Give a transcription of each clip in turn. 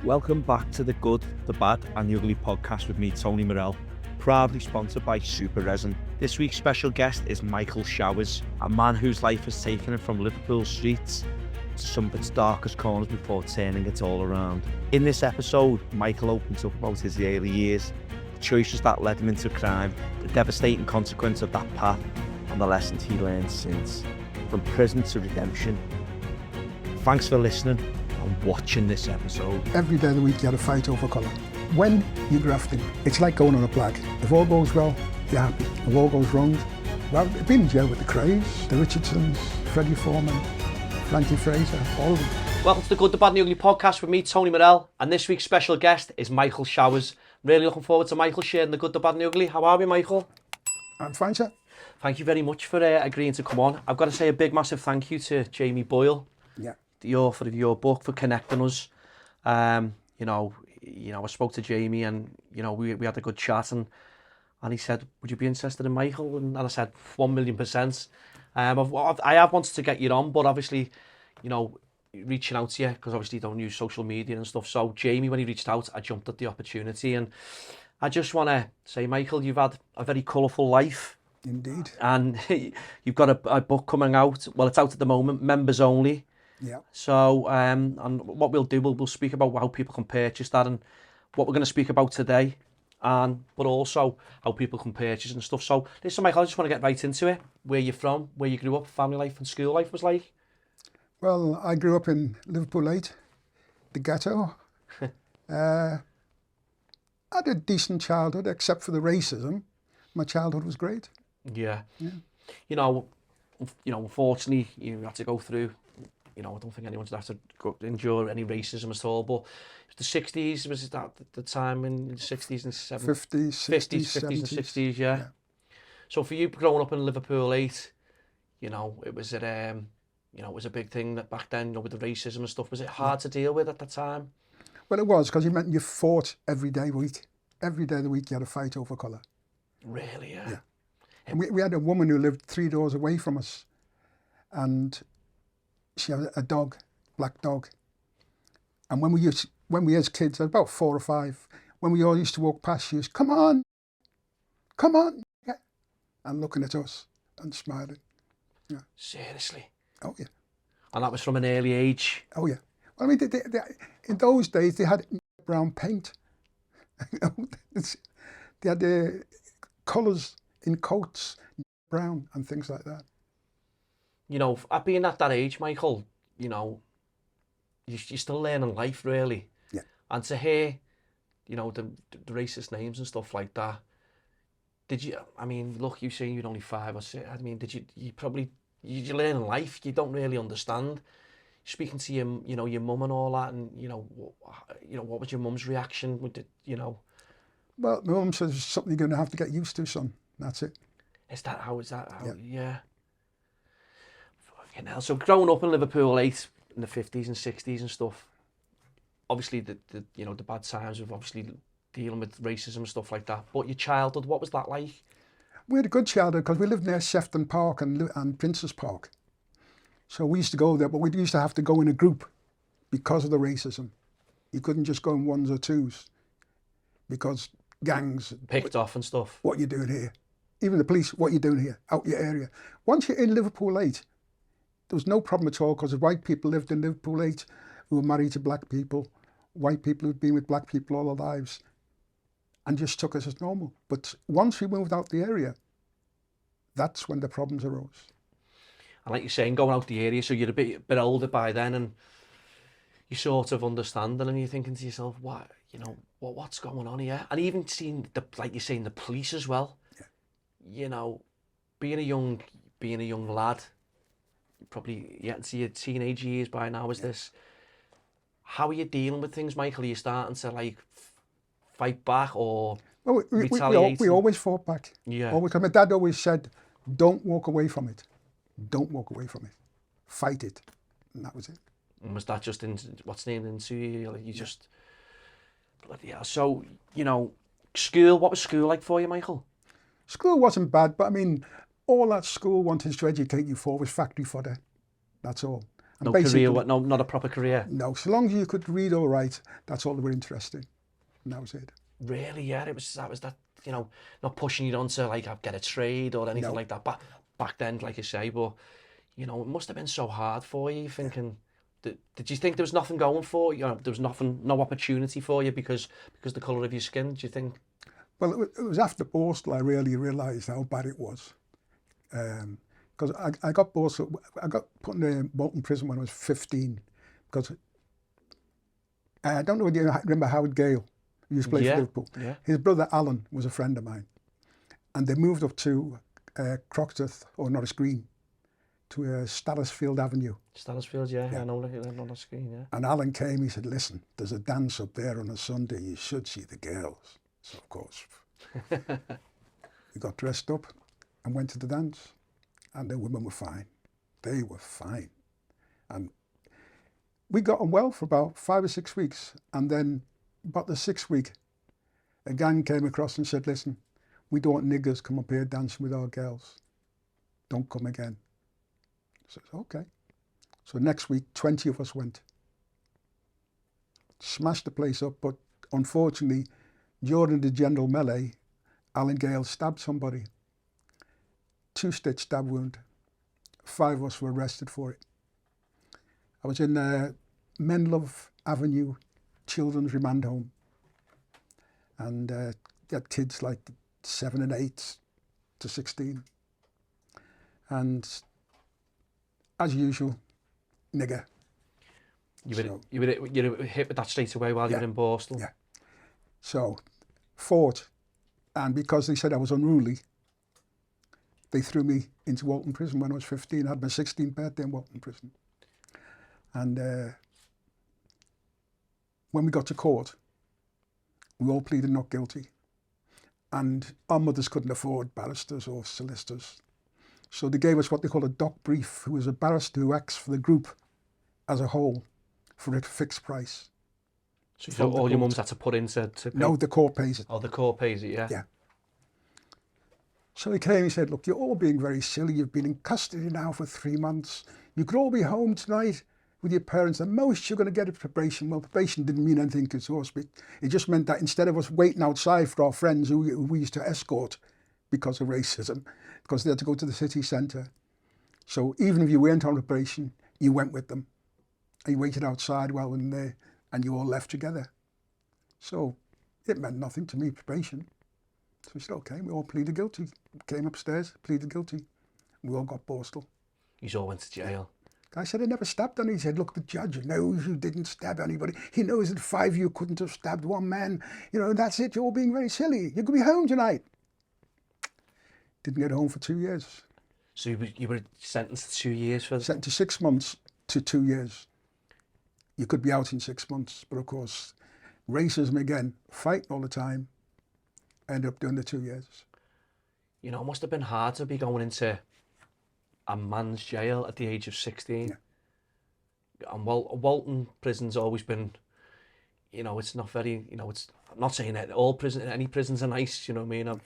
Welcome back to the Good, the Bad and the Ugly podcast with me, Tony Murrell, proudly sponsored by Super Resin. This week's special guest is Michael Showers, a man whose life has taken him from Liverpool streets to some of its darkest corners before turning it all around. In this episode, Michael opens up about his early years, the choices that led him into crime, the devastating consequence of that path, and the lessons he learned since, from prison to redemption. Thanks for listening and watching this episode. Every day of the week you had a fight over colour. When you're grafting, it's like going on a plaque. If all goes well, you're happy. If all goes wrong, well, I've been in jail with the Crays, the Richardsons, Freddie Foreman, Frankie Fraser, all of them. Welcome to the Good, the Bad and the Ugly podcast with me, Tony Murrell, and this week's special guest is Michael Showers. Really looking forward to Michael sharing the Good, the Bad and the Ugly. How are we, Michael? I'm fine, sir. Thank you very much for agreeing to come on. I've got to say a big, massive thank you to Jamie Boyle. Yeah. Your book, for connecting us. I spoke to Jamie and we had a good chat and he said, would you be interested in Michael? And I said 1,000,000%. I have wanted to get you on, but obviously reaching out to you, because obviously you don't use social media and stuff. So Jamie, when he reached out, I jumped at the opportunity, and I just want to say, Michael, you've had a very colourful life. Indeed. And you've got a book coming out. Well, it's out at the moment, members only. Yeah. So, and what we'll do, we'll speak about how people can purchase that and what we're going to speak about today, but also how people can purchase and stuff. So, listen, Michael, I just want to get right into it. Where you're from, where you grew up, family life and school life was like? Well, I grew up in Liverpool 8, the ghetto. I had a decent childhood, except for the racism. My childhood was great. Yeah. Unfortunately, you had to go through. I don't think anyone's had to endure any racism at all, but the 60s, was that the time in the 60s and 70s? 50s and 60s, yeah. So for you growing up in Liverpool 8, it was it was a big thing that back then, with the racism and stuff. Was it hard to deal with at the time? Well, it was, because it meant you fought every day of the week. Every day of the week you had a fight over colour. Really, yeah. Yeah. And we had a woman who lived 3 doors away from us, and she had a dog, black dog. And when we as kids, about 4 or 5, when we all used to walk past, she was, come on, yeah, and looking at us and smiling. Yeah. Seriously? Oh, yeah. And that was from an early age? Oh, yeah. Well, I mean, they, in those days, they had brown paint. They had colours in coats, brown and things like that. At being at that age, Michael, you're still learning life, really. Yeah. And to hear, the racist names and stuff like that, did you, look, you saying you're only 5 or 6, you're learning life, you don't really understand. Speaking to your mum and all that, and, what was your mum's reaction? Well, my mum says, it's something you're going to have to get used to, son. That's it. Is that how? Yeah. Fucking hell. So growing up in Liverpool 8 in the 50s and 60s and stuff, obviously the bad times of obviously dealing with racism and stuff like that. But your childhood, what was that like? We had a good childhood because we lived near Sefton Park and Princess Park. So we used to go there, but we used to have to go in a group because of the racism. You couldn't just go in 1s or 2s because gangs picked off and stuff. What you doing here? Even the police, what you doing here? Out your area. Once you're in Liverpool 8, there was no problem at all, because white people lived in Liverpool 8 who were married to black people, white people who'd been with black people all their lives, and just took us as normal. But once we moved out the area, that's when the problems arose. And like you're saying, going out the area, so you're a bit older by then, and you sort of understanding, and you're thinking to yourself, what's going on here? And even seeing like you're saying, the police as well. Yeah. Being a young lad, probably getting to your teenage years by now, this. How are you dealing with things, Michael? Are you starting to fight back or retaliate? We always fought back. Yeah. Always. My dad always said, don't walk away from it. Don't walk away from it. Fight it. And that was it. And was that just what's named into you? You just, bloody hell. So, school, what was school like for you, Michael? School wasn't bad, but all that school wanted to educate you for was factory fodder. That's all. And No basically, career, no, not a proper career. no, so long as you could read or write, that's all they were interested in. And that was it. Really, yeah, that was that, you know, not pushing you on to like get a trade or anything No. like that. Back then, like you say, but you know, it must have been so hard for you. Thinking, did you think there was nothing going for you? You know, there was nothing, no opportunity for you because the colour of your skin. Do you think? Well, it was after Borstal I really realised how bad it was. Because I got Borstal, I got put in Bolton prison when I was 15. Because I don't know whether you remember Howard Gale, who used to play for Liverpool. Yeah. His brother Alan was a friend of mine. And they moved up to Croxteth, or Norris Green, to Stathersfield Avenue. Stathersfield, yeah. I know, on the screen, yeah. And Alan came, he said, listen, there's a dance up there on a Sunday, you should see the girls. So, of course, we got dressed up and went to the dance. And the women were fine. They were fine. And we got on well for about 5 or 6 weeks. And then about the 6th week, a gang came across and said, listen, we don't want niggers come up here dancing with our girls. Don't come again. So I said, okay. So next week, 20 of us went. Smashed the place up, but unfortunately, during the general melee, Alan Gale stabbed somebody. 2-stitch stab wound. 5 of us were arrested for it. I was in Menlove Avenue Children's Remand Home. And they had kids like 7 and 8 to 16. And as usual, nigger. You were hit with that straight away while you were in Borstal? Yeah. So, fought. And because they said I was unruly, they threw me into Walton Prison when I was 15. I had my 16th birthday in Walton Prison. And when we got to court, we all pleaded not guilty. And our mothers couldn't afford barristers or solicitors. So they gave us what they call a doc brief, who was a barrister who acts for the group as a whole for a fixed price. So all your mums had to put into... No, the court pays it. Oh, the court pays it, yeah? Yeah. So he came, he said, look, you're all being very silly. You've been in custody now for 3 months. You could all be home tonight with your parents. And most you're going to get a probation. Well, probation didn't mean anything to us. But it just meant that instead of us waiting outside for our friends who we used to escort because of racism, because they had to go to the city centre. So even if you weren't on probation, you went with them. And you waited outside while we were there, and you all left together. So it meant nothing to me, probation. So we said, okay, we all pleaded guilty. Came upstairs, pleaded guilty. We all got Borstal. You all went to jail. I said, I never stabbed anyone. He said, look, the judge knows you didn't stab anybody. He knows that 5 of you couldn't have stabbed one man. You know, that's it. You're all being very silly. You could be home tonight. Didn't get home for 2 years. So you were sentenced to 2 years for... Sentenced to 6 months to 2 years. You could be out in 6 months. But of course, racism again, fighting all the time. Ended up doing the 2 years. You know, it must have been hard to be going into a man's jail at the age of 16. Yeah. And Walton Prison's always been, you know, it's not very, you know, it's, I'm not saying that any prisons are nice, you know what I mean?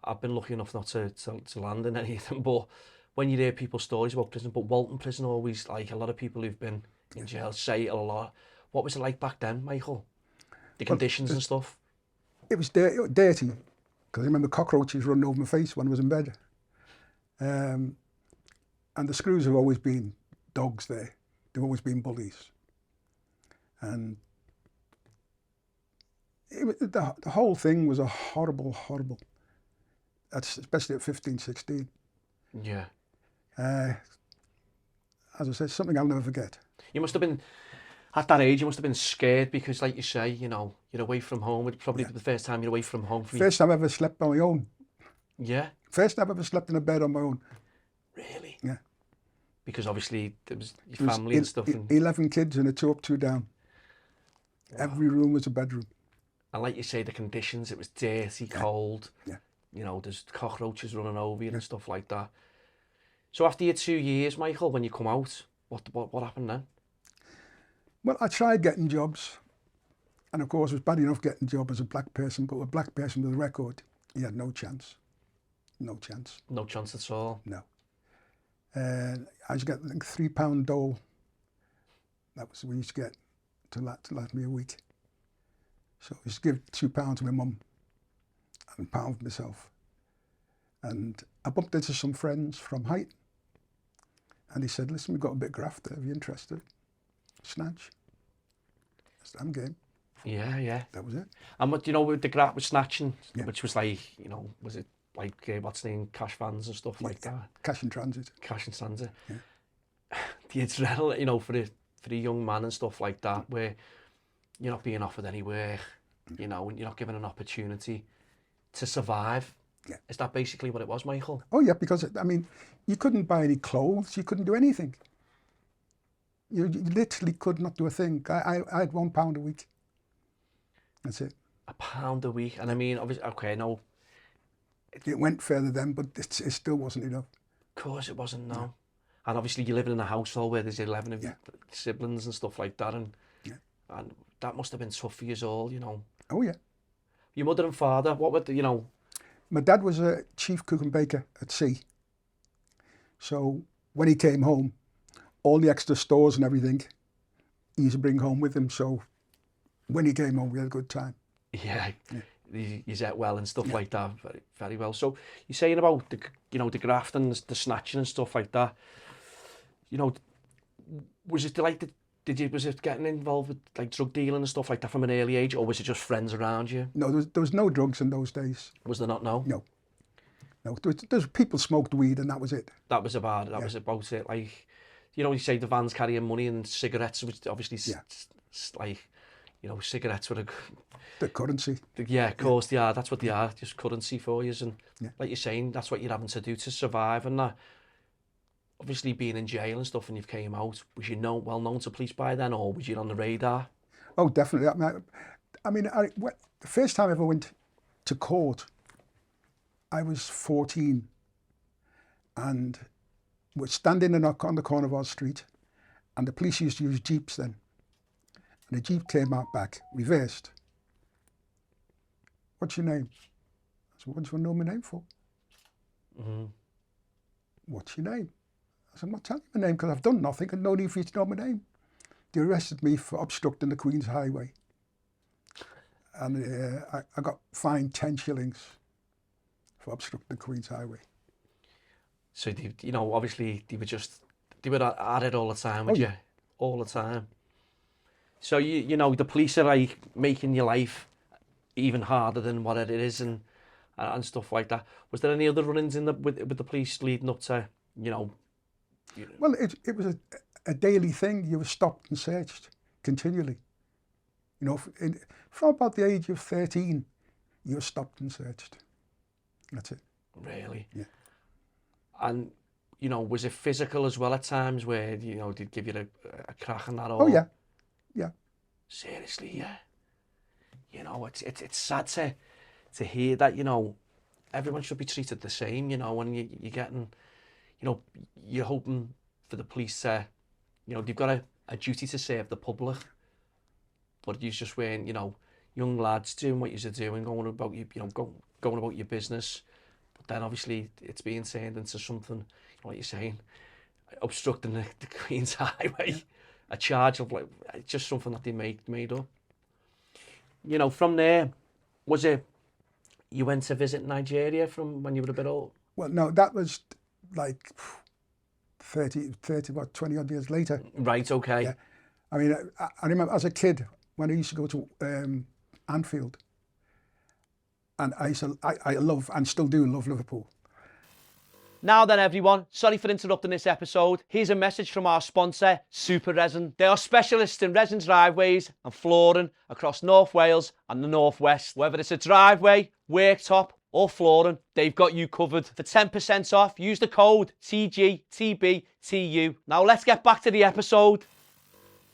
I've been lucky enough not to land in any of them, but when you hear people's stories about prison, but Walton Prison always, like a lot of people who've been in jail say it a lot. What was it like back then, Michael? The conditions and stuff? It was dirty, because I remember cockroaches running over my face when I was in bed. And the screws have always been dogs there. They've always been bullies. And the whole thing was a horrible, especially at 15, 16. Yeah. As I said, something I'll never forget. You must have been, at that age, you must have been scared because, like you say, you know, you're away from home. It's probably the first time you're away from home. First time I ever slept on my own. Yeah? First time I ever slept in a bed on my own. Really? Yeah. Because obviously there was your family and stuff. 11 kids and a 2 up, 2 down. Wow. Every room was a bedroom. And like you say, the conditions, it was dirty, cold. Yeah. You know, there's cockroaches running over you and stuff like that. So after your 2 years, Michael, when you come out, what happened then? Well, I tried getting jobs. And of course, it was bad enough getting a job as a black person, but a black person with a record, he had no chance. No chance. No chance at all? No. I was getting like £3 dole That was we used to get to last me a week. So I used to give £2 to my mum and £1 for myself. And I bumped into some friends from Height, and he said, "Listen, we've got a bit of graft there. Are you interested? Snatch." I said, "I'm game." Yeah, yeah. That was it. And what, you know, with the graft with snatching, Yeah. which was like, you know, was it like, what's the name, cash vans and stuff like that? Cash in transit. Cash and transit. Yeah. The adrenaline, you know, for a young man and stuff like that, where you're not being offered any work, you know, and you're not given an opportunity to survive. Yeah. Is that basically what it was, Michael? Oh yeah, because I mean, you couldn't buy any clothes, you couldn't do anything. You literally could not do a thing. I had £1 a week. That's it. £1 a week, and I mean, obviously, okay, no, It went further then, but it still wasn't enough. of course it wasn't, no. And obviously you're living in a household where there's 11 of you siblings and stuff like that, and that must have been tough for you all, you know. Oh yeah. Your mother and father, what were the, you know? My dad was a chief cook and baker at sea. So when he came home, all the extra stores and everything, he used to bring home with him. So when he came home, we had a good time. Yeah. You ate well and stuff like that, very, very well. So you're saying about the, you know, the graft and the snatching and stuff like that. You know, was it like was it getting involved with like drug dealing and stuff like that from an early age, or was it just friends around you? No, there was no drugs in those days. Was there not? No. No. There was people smoked weed and that was it. That was about it. That was about it. Like, you know, you say the vans carrying money and cigarettes, which obviously like, you know, cigarettes were The currency. yeah, of course they are. That's what they are, just currency for you. And Yeah. like you're saying, that's what you're having to do to survive. And that, obviously being in jail and stuff, and you've came out, was you well known to police by then, or was you on the radar? Oh, definitely. The first time I ever went to court, I was 14, and we're standing on the corner of our street, and the police used to use jeeps then. And the jeep came out back, reversed. "What's your name?" I said, "What do you want to know my name for?" "What's your name?" I said, "I'm not telling you my name because I've done nothing and no need for you to know my name." They arrested me for obstructing the Queen's Highway. And I got fined 10 shillings for obstructing the Queen's Highway. So, you know, obviously they were at it all the time, would you? All the time. So, you know, the police are like making your life even harder than what it is and stuff like that. Was there any other run-ins with the police leading up to, you know? Well, it was a daily thing. You were stopped and searched continually. You know, from about the age of 13, you were stopped and searched. That's it. Really? Yeah. And, you know, was it physical as well at times where, you know, they'd give you a crack and that? Oh, yeah. Yeah. Seriously, yeah. You know, it's sad to hear that, you know, everyone should be treated the same, you know, when you're getting, you know, you're hoping for the police to, you know, they've got a duty to serve the public, but you just weren't, you know, young lads doing what you're doing, going about going about your business, but then obviously it's being turned into something, like you're saying, obstructing the Queen's Highway, a charge of like, just something that they made up. You know, from there, was it, you went to visit Nigeria from when you were a bit old? Well, no, that was like 20 odd years later. Right, okay. Yeah. I mean, I remember as a kid when I used to go to Anfield, and I love and still do love Liverpool. Now then everyone, sorry for interrupting this episode. Here's a message from our sponsor, Super Resin. They are specialists in resin driveways and flooring across North Wales and the North West. Whether it's a driveway, worktop or flooring, they've got you covered. For 10% off, use the code TGTBTU. Now let's get back to the episode.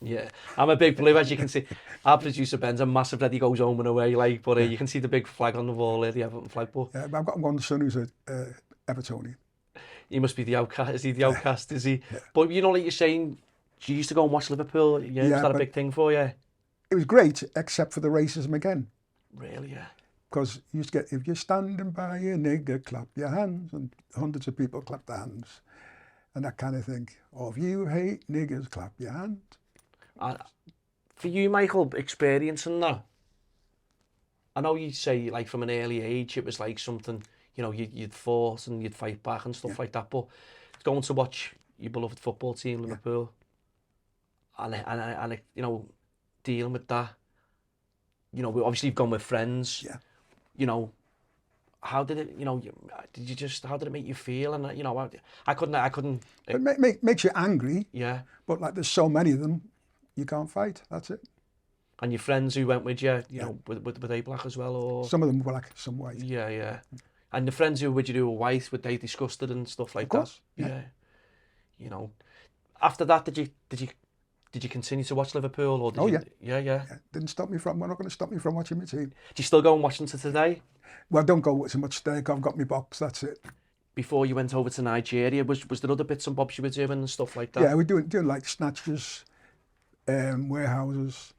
Yeah, I'm a big believer, as you can see. Our producer Ben's a massive that he goes home and away, like, but you can see the big flag on the wall there, the Everton flag. But yeah, I've got one son who's a Evertonian. He must be the outcast. Is he the outcast? Is he? Yeah. But you know, like you're saying, you used to go and watch Liverpool. Yeah, was that a big thing for you? It was great, except for the racism again. Really, yeah. Because you used to get, if you're standing by a nigger, clap your hands, and hundreds of people clap their hands, and that kind of thing. Or if you hate niggers, clap your hands. And for you, Michael, experiencing that, I know you say like from an early age it was like something, you know, you'd fought and you'd fight back and stuff like that, but going to watch your beloved football team, Liverpool, and you know, dealing with that, you know, obviously you've gone with friends, you know, how did it, you know, how did it make you feel? And you know, I couldn't. It makes you angry. Yeah. But like, there's so many of them, you can't fight. That's it. And your friends who went with you, you know, were they black as well, or? Some of them were black, some white. Yeah, yeah. And the friends who were with you who were white, were they disgusted and stuff like Of course, that? yeah. You know, after that, did you continue to watch Liverpool, or did you? Yeah. Didn't stop me from. We're not going to stop me from watching my team. Do you still go and watch them to today? Well, I don't go so much today. I've got my box. That's it. Before you went over to Nigeria, was there other bits and bobs you were doing and stuff like that? Yeah, we're doing like snatches, warehouses,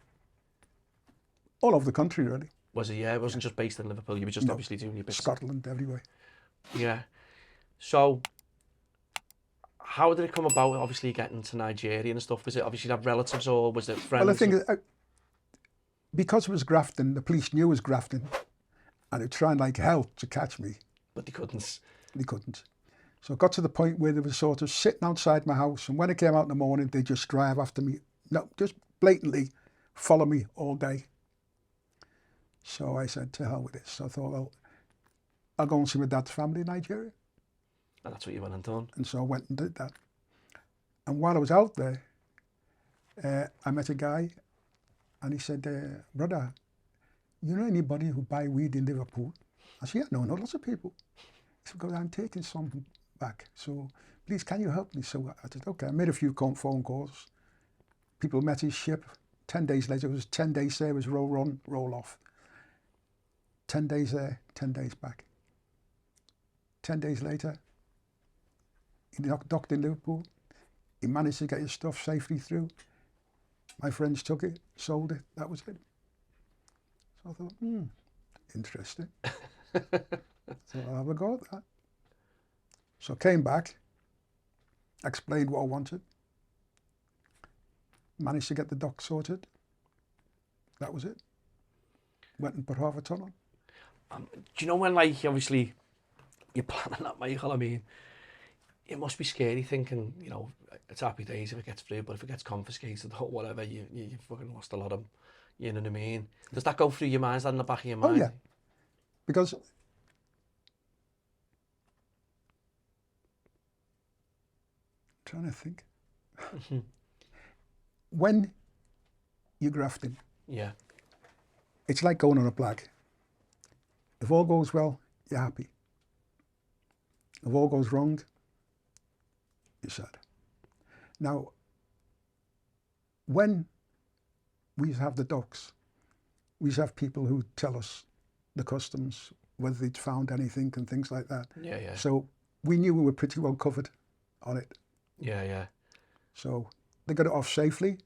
all over the country really. Was it? Yeah, it wasn't just based in Liverpool. You were just obviously doing your bits. Scotland, everywhere. Yeah. So, how did it come about? Obviously, getting to Nigeria and stuff. Was it obviously have relatives or was it friends? Well, I think because it was grafting, the police knew it was grafting, and they tried like hell to catch me. But they couldn't. They couldn't. So it got to the point where they were sort of sitting outside my house, and when I came out in the morning, they just drive after me. No, just blatantly follow me all day. So I said, to hell with this. So I thought, well, I'll go and see my dad's family in Nigeria. And that's what you went and done. And so I went and did that. And while I was out there, I met a guy, and he said, brother, you know anybody who buy weed in Liverpool? I said, yeah, no, lots of people. He said, because I'm taking some back, so please, can you help me? So I said, okay. I made a few phone calls. People met his ship. 10 days later, it was 10 days there, it was roll on, roll off. 10 days there, 10 days back. 10 days later, he docked in Liverpool. He managed to get his stuff safely through. My friends took it, sold it, that was it. So I thought, interesting. So I'll have a go at that. So I came back, explained what I wanted, managed to get the dock sorted. That was it. Went and put half a ton on. Do you know when, like, obviously, you're planning that, Michael? I mean, it must be scary thinking, you know, it's happy days if it gets through, but if it gets confiscated or whatever, you fucking lost a lot of, you know what I mean? Does that go through your mind, is that in the back of your mind? Oh, yeah. Because trying to think. When you're grafting, it's like going on a blag. If all goes well, you're happy. If all goes wrong, you're sad. Now, when we used to have the docks, we used to have people who tell us the customs, whether they'd found anything and things like that. Yeah. So we knew we were pretty well covered on it. Yeah. So they got it off safely.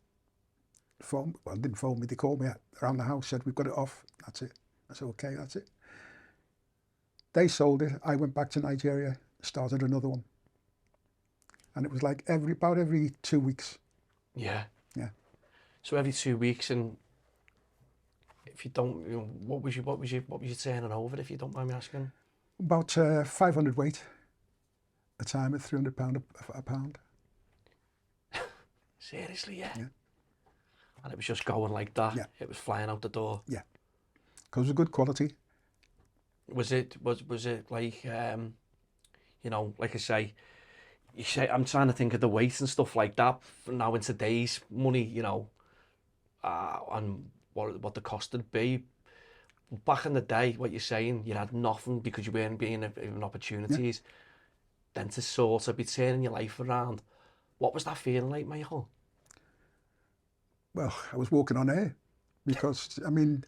Didn't phone me, they called me around the house, said, we've got it off, that's it. I said, okay, that's it. They sold it, I went back to Nigeria, started another one. And it was like about every 2 weeks. Yeah. Yeah. So every 2 weeks, and if you don't, you know, what was you turning over, if you don't mind me asking? About 500 weight a time at £300 a pound. Seriously, yeah. And it was just going like that. Yeah. It was flying out the door. Yeah. Because it was good quality. Was it like, you know, like I say, I'm trying to think of the weight and stuff like that now in today's money, you know, and what the cost would be. Back in the day, what you're saying, you had nothing because you weren't being given opportunities. Then to sort of be turning your life around, what was that feeling like, Michael? Well, I was walking on air because, I mean,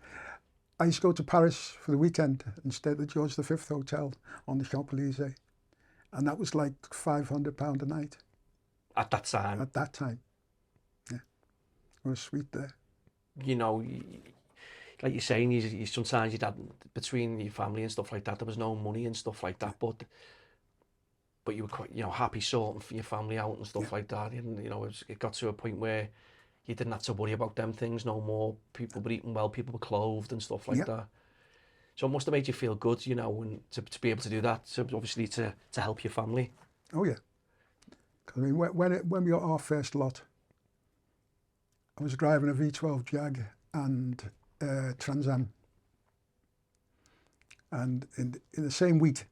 I used to go to Paris for the weekend and stay at the George V Hotel on the Champs-Élysées. And that was like £500 a night. At that time? At that time, yeah. It was sweet there. You know, like you're saying, you sometimes you'd had, between your family and stuff like that, there was no money and stuff like that, but you were quite, you know, happy sorting for your family out and stuff like that. And, you know, it got to a point where you didn't have to worry about them things no more. People were eating well, people were clothed and stuff like Yeah. that. So it must have made you feel good, you know, and to be able to do that, so obviously to help your family. Oh yeah. 'Cause I mean, when we got our first lot, I was driving a V12 Jag and Trans Am, and in the same week,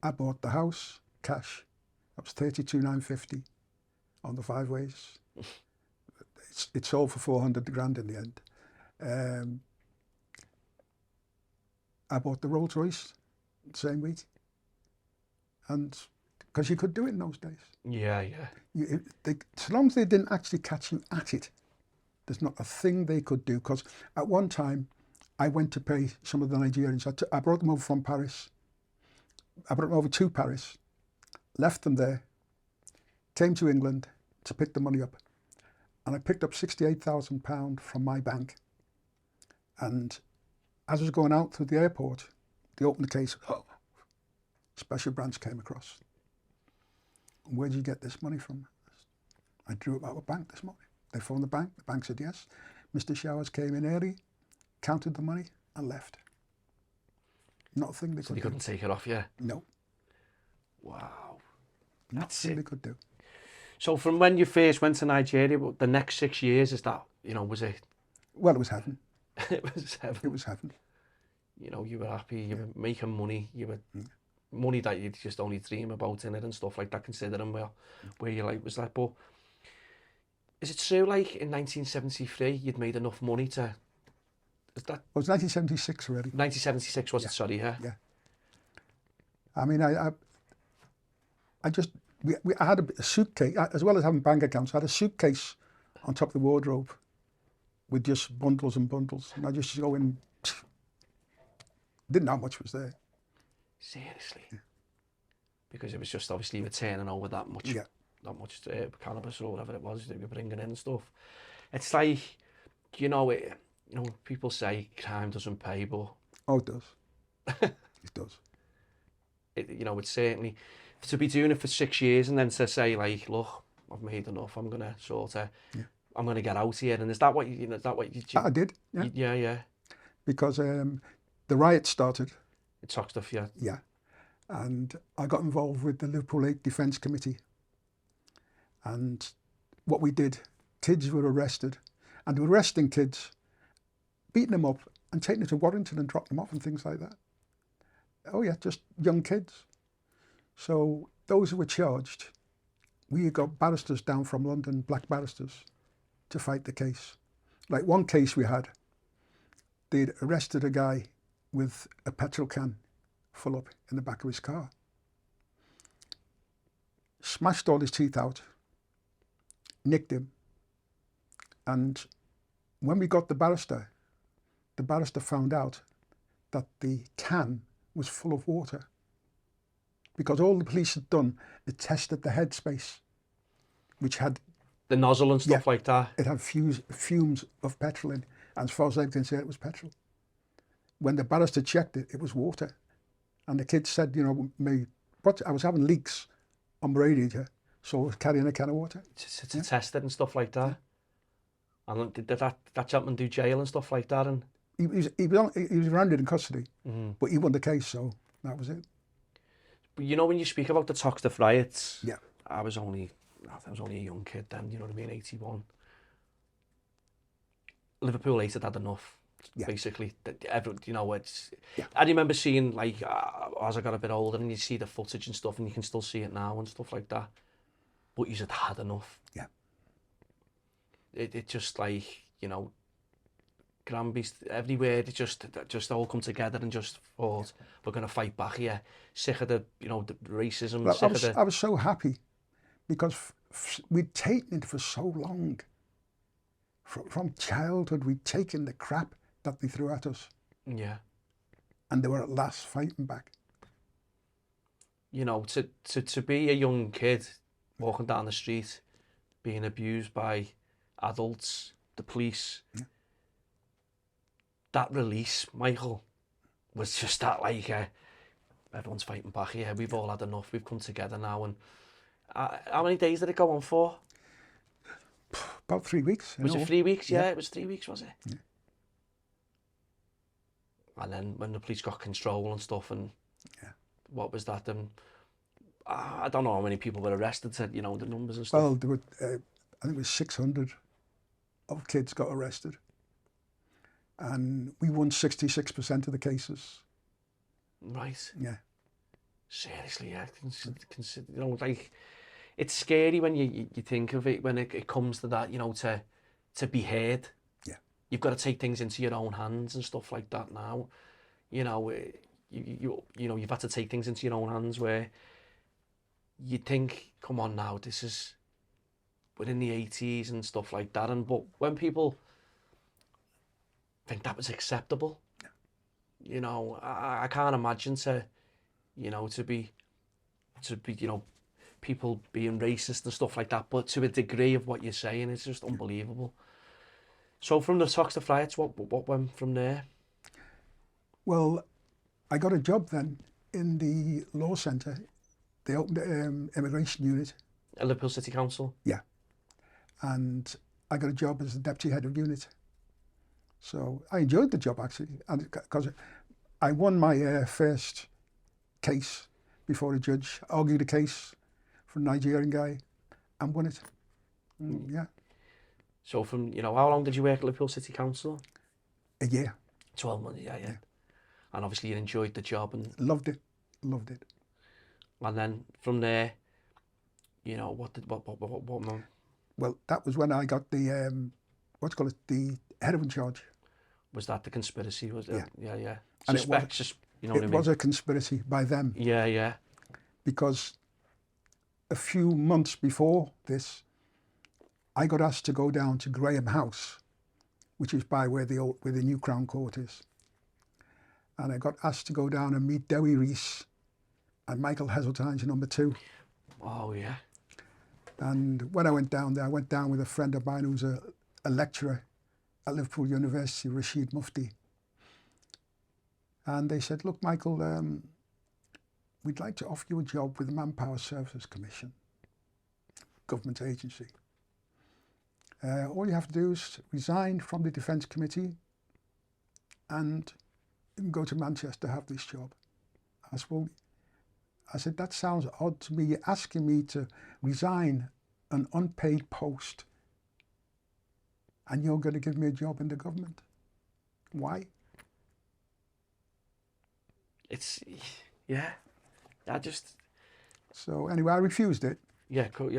I bought the house cash. That was 32,950 on the 5 ways. It sold for 400 grand in the end. I bought the Rolls Royce the same week, and because you could do it in those days. Yeah, yeah. So long as they didn't actually catch you at it, there's not a thing they could do. Because at one time, I went to pay some of the Nigerians. I brought them over from Paris. I brought them over to Paris, left them there, came to England to pick the money up. And I picked up £68,000 from my bank. And as I was going out through the airport, they opened the case. Oh, special branch came across. Where did you get this money from? I drew it out of a bank this morning. They phoned the bank said yes. Mr. Showers came in early, counted the money and left. Not a thing they could do. They couldn't take it off you? No. Wow. Nothing they could do. So from when you first went to Nigeria, the next 6 years, is that, you know, was it? Well, it was heaven. It was heaven. It was heaven. You know, you were happy, you were making money, you were money that you'd just only dream about in it and stuff like that, considering where your life was like. But is it true, like, in 1973, you'd made enough money to... Is that... Well, it was 1976 already. 1976, was it? Sorry, yeah? Yeah. I mean, I had a suitcase, as well as having bank accounts, I had a suitcase on top of the wardrobe with just bundles and bundles. And I just go in, didn't know how much was there. Seriously? Yeah. Because it was just, obviously, you were turning over that much, yeah. that much cannabis or whatever it was that you were bringing in and stuff. It's like, you know, people say crime doesn't pay, but... Oh, it does. It does. You know, it's certainly... To be doing it for 6 years and then to say, like, look, I've made enough, I'm going to sort of... Yeah. I'm going to get out here. And is that what you know, is that what you... I did, yeah. Yeah. Because the riots started. It took stuff, yeah. Yeah. And I got involved with the Liverpool 8 Defence Committee. And what we did, kids were arrested. And they were arresting kids, beating them up and taking them to Warrington and dropping them off and things like that. Oh yeah, just young kids. So those who were charged, we got barristers down from London, black barristers, to fight the case. Like one case we had, they'd arrested a guy with a petrol can full up in the back of his car. Smashed all his teeth out, nicked him. And when we got the barrister found out that the can was full of water. Because all the police had done, it tested the headspace, which had... The nozzle and stuff like that? It had fumes of petrol in. And as far as I can say, it was petrol. When the barrister checked it, it was water. And the kids said, you know, I was having leaks on the radiator, so I was carrying a can of water. To test it and stuff like that? And did that gentleman do jail and stuff like that? And he was arrested in custody, but he won the case, so that was it. But you know, when you speak about the Toxteth riots, yeah, I was only a young kid then, you know what I mean, 81. Liverpool 8 had enough, basically. You know, it's... Yeah. I remember seeing, like, as I got a bit older, and you see the footage and stuff, and you can still see it now and stuff like that. But you had enough. Yeah. It just, like, you know, Granby's everywhere, they just all come together and just thought, we're going to fight back here. Sick of the, you know, the racism. Well, I was so happy because we'd taken it for so long. From childhood, we'd taken the crap that they threw at us. Yeah. And they were at last fighting back. You know, to be a young kid walking down the street, being abused by adults, the police, that release, Michael, was just that, like, everyone's fighting back here. We've all had enough. We've come together now. And how many days did it go on for? about 3 weeks. Was it 3 weeks? Yeah, it was 3 weeks, was it? Yeah. And then when the police got control and stuff, and what was that? I don't know how many people were arrested, said, you know, the numbers and stuff. Well, there were, I think it was 600 of kids got arrested. And we won 66% of the cases. Right. Yeah. Seriously, yeah. Consider, you know, like, it's scary when you think of it, when it comes to that, you know, to be heard. Yeah. You've got to take things into your own hands and stuff like that now. You know, you know, you've had to take things into your own hands where you think, come on now, this is, we're in the 80s and stuff like that. But when people think that was acceptable, you know, I can't imagine to be, you know, people being racist and stuff like that, but to a degree of what you're saying, it's just unbelievable. So from the Toxic riots, what went from there? Well, I got a job then in the law centre. They opened an immigration unit. At Liverpool City Council? Yeah. And I got a job as the deputy head of unit. So I enjoyed the job, actually, and because I won my first case before a judge, argued a case for a Nigerian guy, and won it. Yeah. So from, you know, how long did you work at Liverpool City Council? A year. 12 months, yeah. And obviously you enjoyed the job and loved it. And then from there, you know, what? Well, that was when I got the the heroin charge. Was that the conspiracy? Was it? Yeah. And Suspects, you know what I mean? It was a conspiracy by them. Yeah. Because a few months before this, I got asked to go down to Graham House, which is by where the new Crown Court is. And I got asked to go down and meet Dewi Rees and Michael Heseltine's number 2. Oh, yeah. And when I went down there, I went down with a friend of mine who's a lecturer at Liverpool University, Rashid Mufti. And they said, look, Michael, we'd like to offer you a job with the Manpower Services Commission, government agency. All you have to do is resign from the Defence Committee and you can go to Manchester to have this job. I said, that sounds odd to me. You're asking me to resign an unpaid post and you're going to give me a job in the government. Why? So anyway, I refused it. Yeah, cool.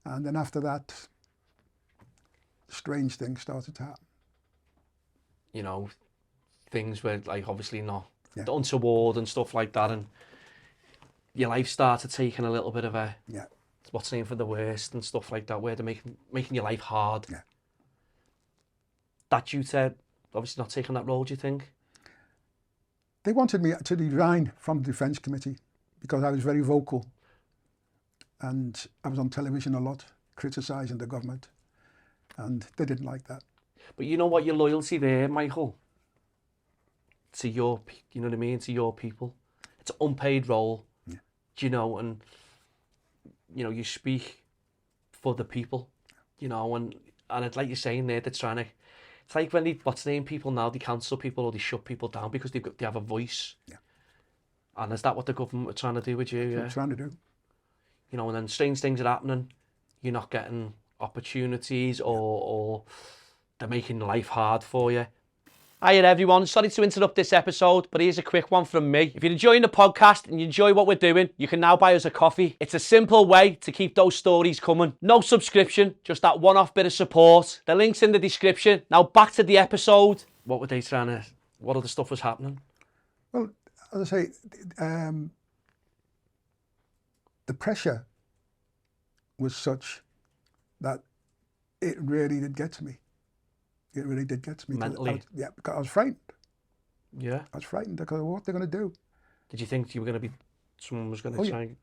And then after that, strange things started to happen. You know, things were like obviously not untoward and stuff like that, and your life started taking a little bit of a what's the name for the worst and stuff like that, where they're making your life hard. Yeah. That you said, obviously not taking that role, do you think? They wanted me to resign from the Defence Committee because I was very vocal and I was on television a lot criticising the government, and they didn't like that. But you know what, your loyalty there, Michael, to your, you know what I mean, to your people. It's an unpaid role, you know, and, you know, you speak for the people, you know, and it's like you're saying there, they're trying to, it's like when they, what's the name, people now, they cancel people or they shut people down because they have a voice. Yeah. And is that what the government were trying to do with you? That's what they're trying to do. You know, and then strange things are happening. You're not getting opportunities or they're making life hard for you. Hiya everyone, sorry to interrupt this episode, but here's a quick one from me. If you're enjoying the podcast and you enjoy what we're doing, you can now buy us a coffee. It's a simple way to keep those stories coming. No subscription, just that one-off bit of support. The link's in the description. Now back to the episode. What were they trying to, what other stuff was happening? Well, as I say, the pressure was such that it really did get to me. It really did get to me. Mentally? Because I was frightened. Yeah? I was frightened because of what they're going to do. Did you think you were going to be, someone was going to try and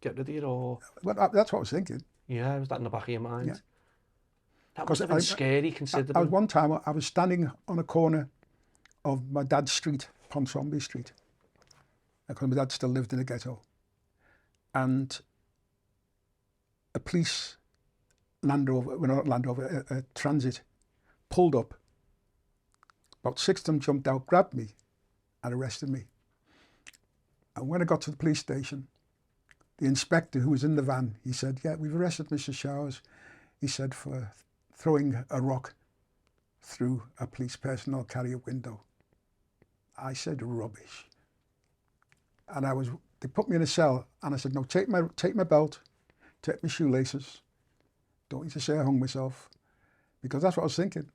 get rid of you, or? Well, that's what I was thinking. Yeah, was that in the back of your mind? Yeah. That must have been scary, considering. I was one time, I was standing on a corner of my dad's street, Ponsonby Street, because my dad still lived in the ghetto. And a police Land Rover, well, not Land Rover, a Transit, pulled up. About 6 of them jumped out, grabbed me, and arrested me. And when I got to the police station, the inspector who was in the van, he said, yeah, we've arrested Mr. Showers, he said, for throwing a rock through a police personnel carrier window. I said, rubbish. And they put me in a cell, and I said, no, take my belt, take my shoelaces. Don't need to say I hung myself, because that's what I was thinking.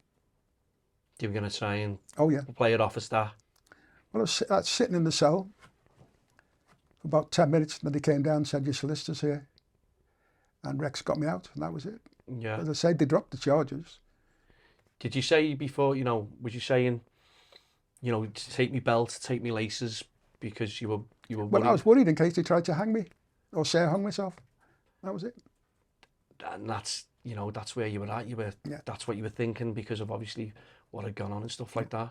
You were going to try and Oh yeah, play it off as that. well, I was sitting in the cell for about 10 minutes, and then they came down and said, your solicitor's here. And Rex got me out, and that was it. Yeah. As I said, they dropped the charges. Did you say before, was you saying, take me belt, take me laces, because you were Well, worried? I was worried in case they tried to hang me, or say I hung myself. That was it. And that's, that's where you were at. Yeah. That's what you were thinking, because of obviously what had gone on and stuff like that.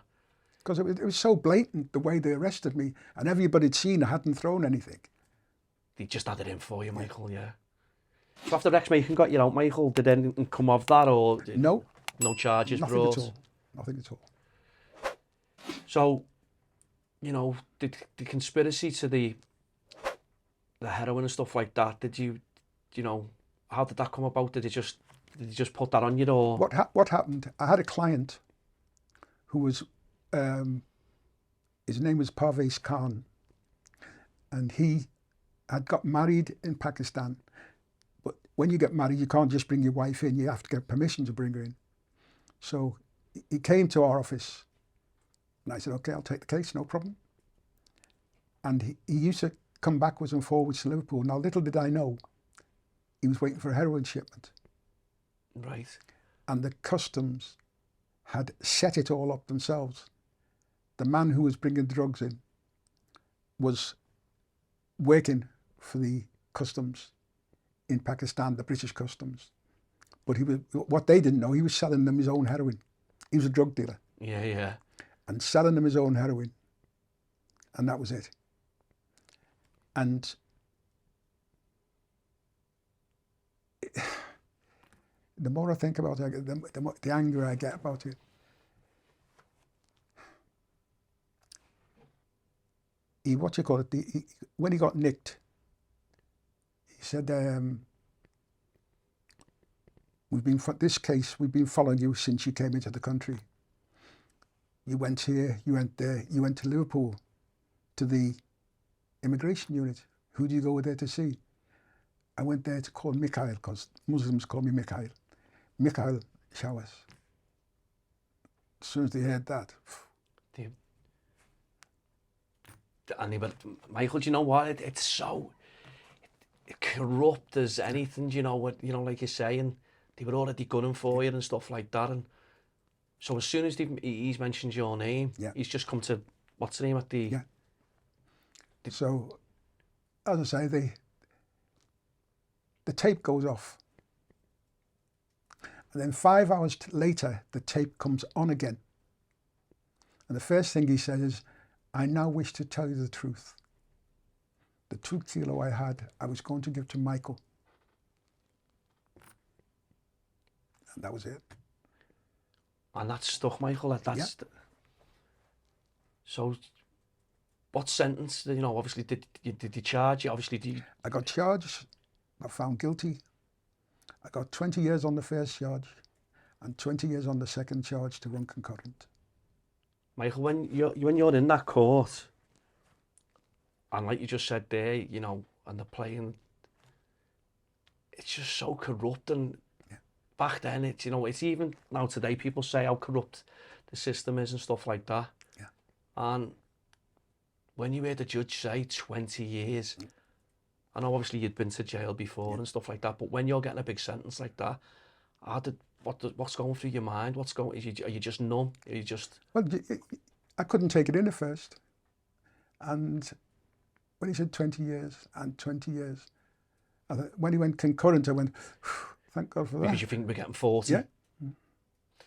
Because it was so blatant the way they arrested me, and everybody had seen I hadn't thrown anything. They just had it in for you, Michael, yeah. So after Rex Macon got you out, Michael, did anything come of that, or No, no charges nothing brought? at all. Nothing at all. So, the conspiracy to the heroin and stuff like that, did you how did that come about? Did you just put that on you, or? What happened? I had a client who was, his name was Parvez Khan, and he had got married in Pakistan. But when you get married, you can't just bring your wife in. You have to get permission to bring her in. So he came to our office, and I said, okay, I'll take the case, no problem. And he used to come backwards and forwards to Liverpool. Now, little did I know, he was waiting for a heroin shipment. Right. And the customs had set it all up themselves. The man who was bringing drugs in was working for the customs in Pakistan, the British customs. But what they didn't know, he was selling them his own heroin. He was a drug dealer. Yeah, yeah. And selling them his own heroin. And that was it. And the more I think about it, the anger I get about it. When he got nicked, he said, we've been following you since you came into the country. You went here, you went there, you went to Liverpool, to the immigration unit. Who do you go there to see? I went there to call Mikhail, because Muslims call me Mikhail. Mikhail Showers. As soon as they heard that. Michael, do you know what? It's so corrupt as anything, like you're saying. They were already gunning for you and stuff like that. And so as soon as he's mentioned your name, Yeah. he's just come to, what's the name at the... Yeah. So, as I say, the tape goes off. And then 5 hours later, the tape comes on again. And the first thing he says is, I now wish to tell you the truth. The 2 kilo I had, I was going to give to Michael. And that was it. And that's stuck, Michael. That's Yeah. So, what sentence? Obviously, did you charge you? Obviously, I got charged. I found guilty. I got 20 years on the first charge and 20 years on the second charge to run concurrent. Michael, when you're in that court, and like you just said there, and they're playing, it's just so corrupt. And back then, it's even now today, people say how corrupt the system is and stuff like that. Yeah. And when you hear the judge say 20 years, I know obviously you'd been to jail before and stuff like that, but when you're getting a big sentence like that, what's going through your mind? Are you just numb? Are you just... Well, I couldn't take it in at first. And when he said 20 years and 20 years, when he went concurrent, I went, thank God for that. Because you think we're getting 40? Yeah.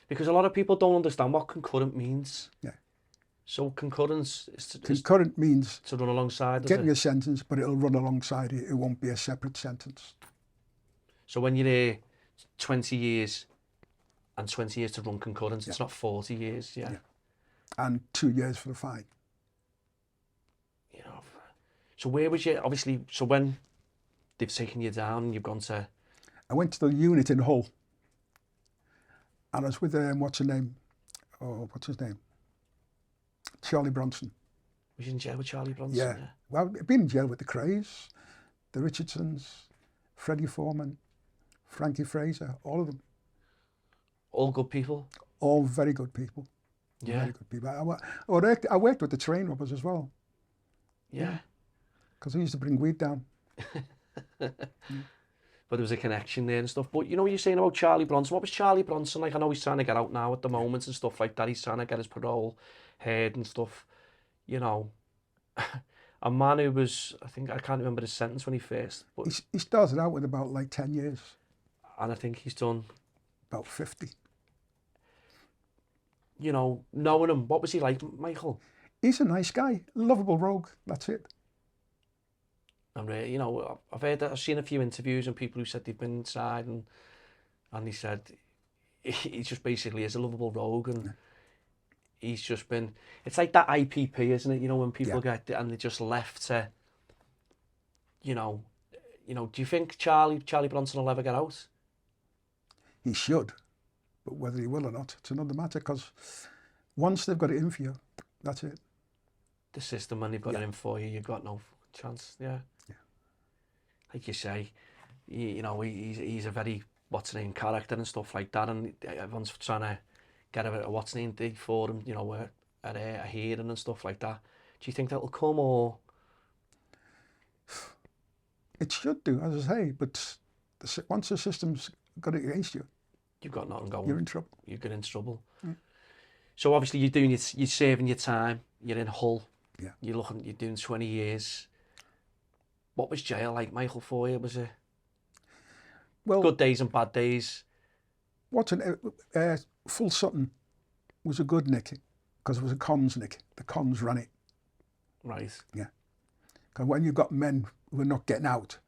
Because a lot of people don't understand what concurrent means. Yeah. So concurrence is Concurrent means to run alongside, does getting it? a sentence, but it'll run alongside it. It won't be a separate sentence. So when you hear 20 years and 20 years to run concurrent. It's not 40 years, yeah. And 2 years for the fine. You know, so where was you, obviously, so when they've taken you down and you've gone to... I went to the unit in Hull, and I was with, what's his name? Charlie Bronson. Was you in jail with Charlie Bronson? Yeah. Well, I've been in jail with the Crays, the Richardsons, Freddie Foreman, Frankie Fraser, all of them. All good people? All very good people. Yeah. Very good people. I worked with the train robbers as well. Yeah. Because I used to bring weed down. But there was a connection there and stuff. But you know what you're saying about Charlie Bronson? What was Charlie Bronson like? I know he's trying to get out now at the moment and stuff like that. He's trying to get his parole heard and stuff. You know, a man who was, I can't remember his sentence when he first. But He started out with about like 10 years. And I think he's done... About 50. You know, knowing him, what was he like, Michael? He's a nice guy, lovable rogue, that's it. And you know, I've seen a few interviews and people who said they've been inside and he said he just basically is a lovable rogue and he's just been, it's like that IPP, isn't it? You know, when people get and they just left to, you know, do you think Charlie Bronson will ever get out? He should, but whether he will or not, it's another matter, because once they've got it in for you, that's it. The system, when they've got it in for you, you've got no chance, yeah. Like you say, you know, he's a very what's-name character and stuff like that, and everyone's trying to get a what's-name date for him, you know, at a hearing and stuff like that. Do you think that'll come, or...? It should do, as I say, but once the system's got it against you, you've got nothing going. You're in trouble. You get in trouble. So obviously you're serving your time. You're in Hull. Yeah. You're doing 20 years. What was jail like, Michael, for you? Was it good days and bad days? Full Sutton was a good nick, because it was a cons nick. The cons ran it. Right. Yeah. Because when you've got men who are not getting out,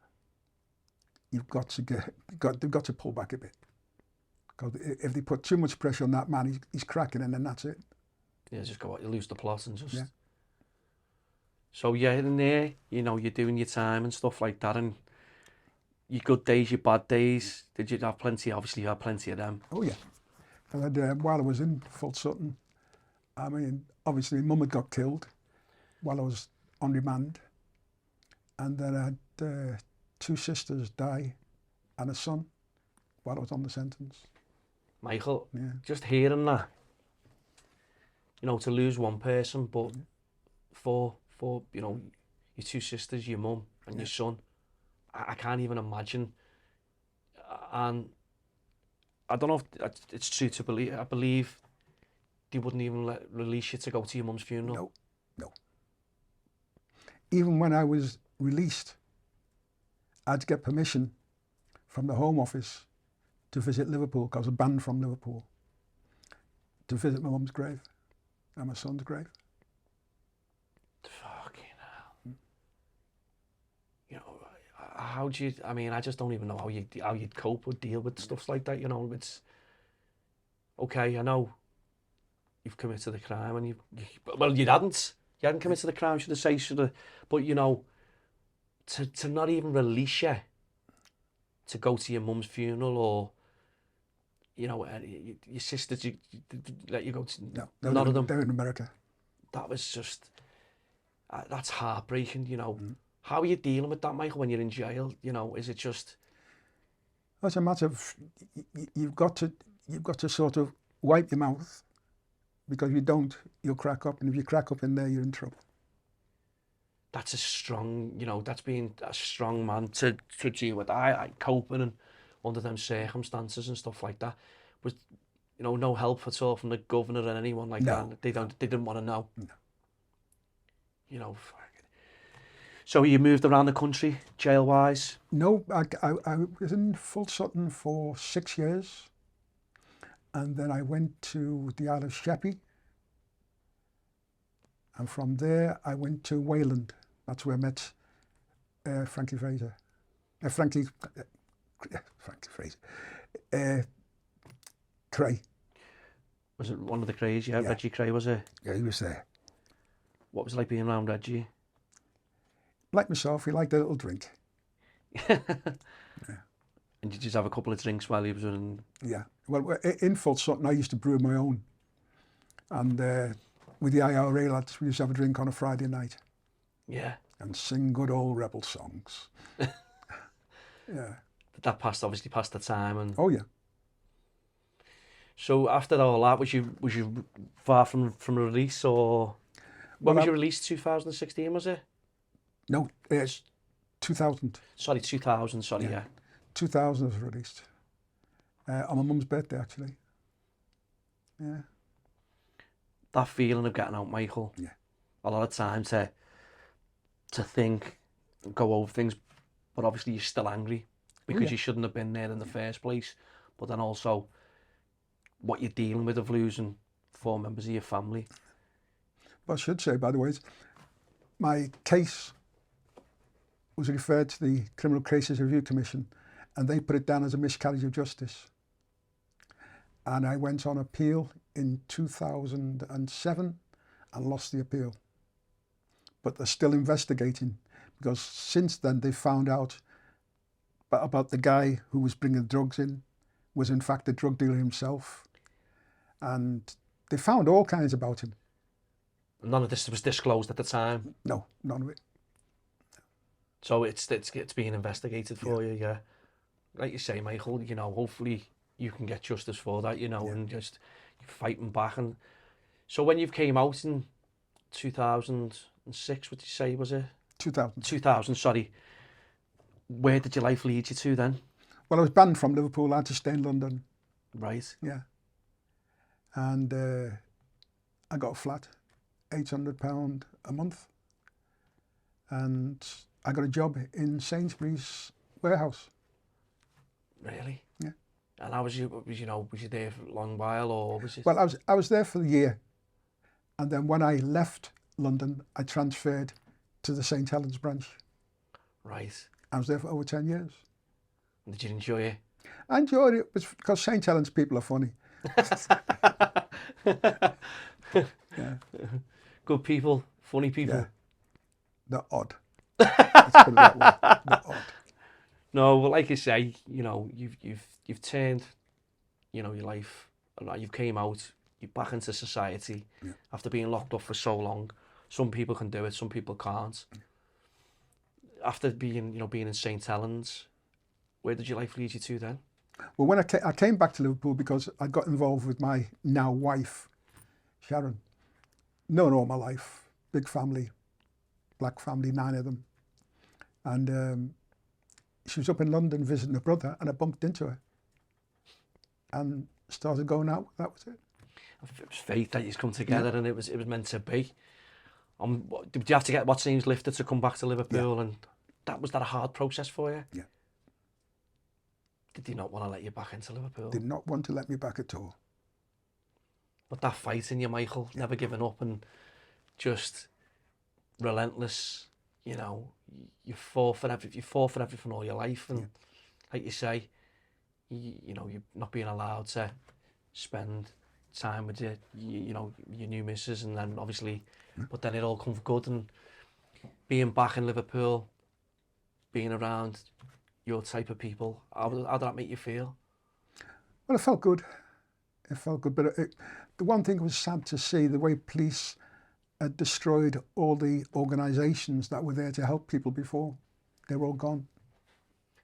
they've got to pull back a bit. Because if they put too much pressure on that man, he's cracking, and then that's it. Yeah, just go out, you lose the plot and just... Yeah. So you're in there, you know, you're doing your time and stuff like that, and your good days, your bad days, did you have plenty? Obviously you had plenty of them. Oh yeah. I had, while I was in Full Sutton, I mean, obviously Mum had got killed while I was on remand, and then I had 2 sisters die and a son while I was on the sentence. Michael, just hearing that, you know, to lose one person, but for you know, your 2 sisters, your mum and your son, I can't even imagine. And I don't know if it's true to believe, I believe they wouldn't even release you to go to your mum's funeral. No. Even when I was released, I had to get permission from the Home Office to visit Liverpool, because I was banned from Liverpool, to visit my mum's grave and my son's grave. Fucking hell. You know, how do you, I mean, I just don't even know how you'd cope or deal with stuff like that, you know. It's, okay, I know you've committed a crime and well, you hadn't committed the crime, should I say, but you know, to not even release you to go to your mum's funeral, or you know, your sisters, you let you go to... No, none of them. They're in America. That was just... that's heartbreaking, you know. How are you dealing with that, Michael, when you're in jail? You know, is it just... It's a matter of... You've got to sort of wipe your mouth, because if you don't, you'll crack up. And if you crack up in there, you're in trouble. That's a strong... You know, that's being a strong man to deal with. I coping and under them circumstances and stuff like that. Was, you know, no help at all from the governor and anyone like that. They didn't want to know. No. You know, so you moved around the country, jail-wise? No, I was in Full Sutton for 6 years, and then I went to the Isle of Sheppey, and from there I went to Wayland. That's where I met Frankie Fraser. Frankie Fraser. Cray. Was it one of the Crays? Yeah, Yeah. Reggie Cray, was it? Yeah, he was there. What was it like being around Reggie? Like myself, he liked a little drink. And did you just have a couple of drinks while he was in? Yeah. Well, in Full Sutton, I used to brew my own. And with the IRA lads, we used to have a drink on a Friday night. Yeah. And sing good old rebel songs. Yeah. That obviously passed the time. And Oh, yeah. so after all that, was you far from release, or when was your release? 2016, was it? No, it's 2000. Sorry, 2000. Sorry, yeah. 2000 was released. On my mum's birthday, actually. Yeah. That feeling of getting out, Michael. Yeah. A lot of time to think, go over things, but obviously you're still angry because you shouldn't have been there in the first place. But then also, what you're dealing with of losing 4 members of your family. What I should say, by the way, is my case was referred to the Criminal Cases Review Commission, and they put it down as a miscarriage of justice. And I went on appeal in 2007 and lost the appeal. But they're still investigating, because since then they found out about the guy who was bringing drugs in was in fact a drug dealer himself. And they found all kinds about him. None of this was disclosed at the time. No, none of it. So it's being investigated for you, yeah. Like you say, Michael, you know, hopefully you can get justice for that, you know, and just you're fighting back. And so when you came out in 2006, what did you say, was it? 2000. 2000, sorry. Where did your life lead you to then? Well, I was banned from Liverpool. I had to stay in London. Right. Yeah. And I got a flat, £800 a month. And I got a job in Sainsbury's warehouse. Really? Yeah. And how was you there for a long while, or was it? Well, I was there for the year. And then when I left London, I transferred to the St Helens branch. Right. I was there for over 10 years. Did you enjoy it? I enjoyed it because St Helens people are funny. Yeah. Good people, funny people. Yeah. They're odd. Let's put it that way. They're odd. No, well, like you say, you know, you've turned, you know, your life. You've came out. You're back into society after being locked up for so long. Some people can do it. Some people can't. After being in St Helens, where did your life lead you to then? Well, when I came back to Liverpool because I got involved with my now wife, Sharon. Known all my life, big family, black family, 9 of them. And she was up in London visiting her brother, and I bumped into her and started going out. That was it. It was fate that you've come together, and it was meant to be. Did you have to get what seems lifted to come back to Liverpool, and was that a hard process for you? Yeah. Did he not want to let you back into Liverpool? Did not want to let me back at all. But that fight in you, Michael, never giving up and just relentless. You know, you fought for everything all your life, and like you say, you know, you're not being allowed to spend time with your new missus, and then obviously, but then it all come for good, and being back in Liverpool, being around your type of people, how did that make you feel? Well, it felt good. It felt good, but the one thing was sad to see the way police had destroyed all the organisations that were there to help people before. They were all gone.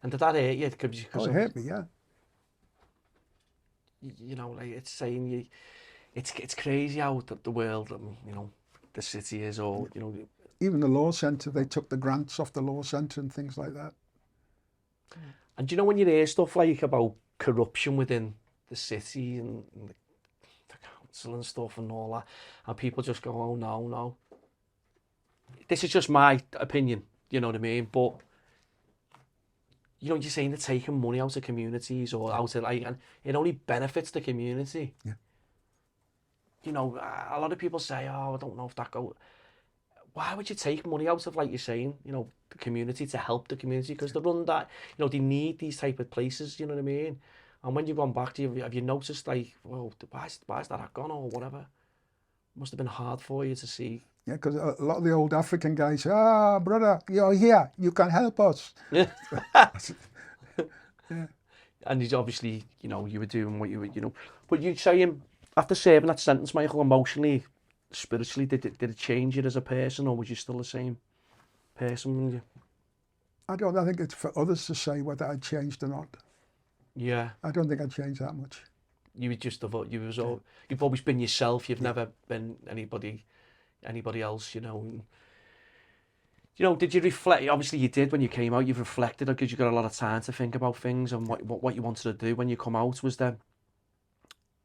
And did that hurt you? It hurt me, yeah. You know, like it's saying it's crazy how the world, you know, the city is, or you know. Even the law centre, they took the grants off the law centre and things like that. And do you know when you hear stuff like about corruption within the city and the council and stuff and all that, and people just go, oh no. This is just my opinion, you know what I mean? But you know, you're saying they're taking money out of communities or out of and it only benefits the community. Yeah. You know, a lot of people say, oh, I don't know if that goes. Why would you take money out of, like you're saying, you know, the community to help the community? Because they run that, you know, they need these type of places, you know what I mean? And when you've gone back, have you noticed, like, well, why's that gone or whatever? Must have been hard for you to see. Yeah, because a lot of the old African guys say, "Ah, brother, you're here. You can help us." Yeah. Yeah. And you obviously, you were doing what you were. But you'd say, after serving that sentence, Michael, emotionally, spiritually, did it change you as a person, or was you still the same person when you? I don't. I think it's for others to say whether I changed or not. Yeah. I don't think I changed that much. You would just have, you've always been yourself. You've never been anybody else, And, did you reflect? Obviously, you did when you came out. You've reflected because you got a lot of time to think about things and what you wanted to do when you come out. Was there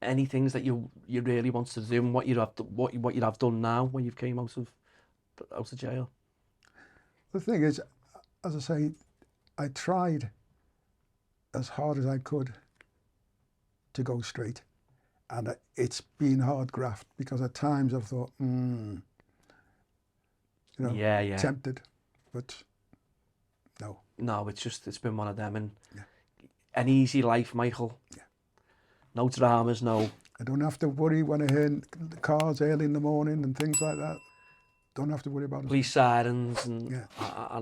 any things that you really wanted to do, and what you'd have done now when you've came out of jail? The thing is, as I say, I tried as hard as I could to go straight, and it's been hard graft because at times I've thought, tempted, but no. No, it's been one of them, and an easy life, Michael. Yeah. No dramas, no. I don't have to worry when I hear the cars early in the morning and things like that. Don't have to worry about it. Police sirens and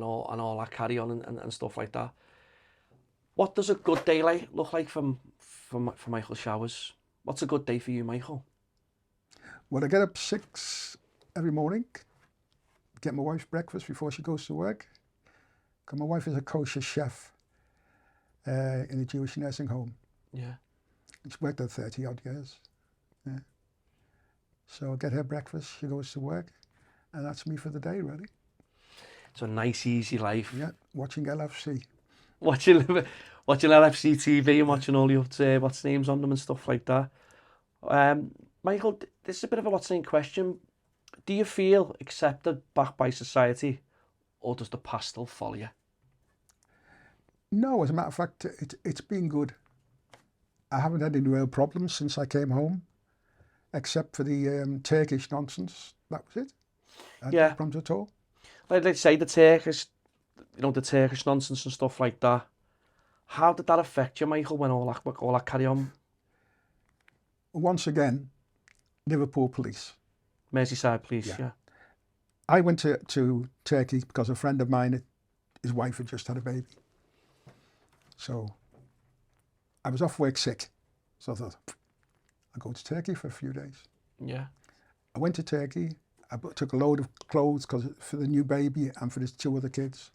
all that carry on and stuff like that. What does a good day look like for Michael Showers? What's a good day for you, Michael? Well, I get up 6 every morning, get my wife breakfast before she goes to work. Because my wife is a kosher chef in a Jewish nursing home. Yeah. She's worked there 30 odd years. Yeah. So I get her breakfast, she goes to work, and that's me for the day, really. It's a nice, easy life. Yeah, watching LFC. Watching LFC TV and watching all the what's names on them and stuff like that. Michael, this is a bit of a what's name question. Do you feel accepted back by society, or does the past still follow you? No, as a matter of fact, it's been good. I haven't had any real problems since I came home, except for the Turkish nonsense. That was it. I had no problems at all. Like they say, the Turkish nonsense and stuff like that. How did that affect you, Michael, when all that carry on? Once again, Liverpool police. Merseyside police, yeah. I went to Turkey because a friend of mine, his wife had just had a baby. So I was off work sick. So I thought, I'll go to Turkey for a few days. Yeah. I went to Turkey. I took a load of clothes for the new baby and for the 2 other kids.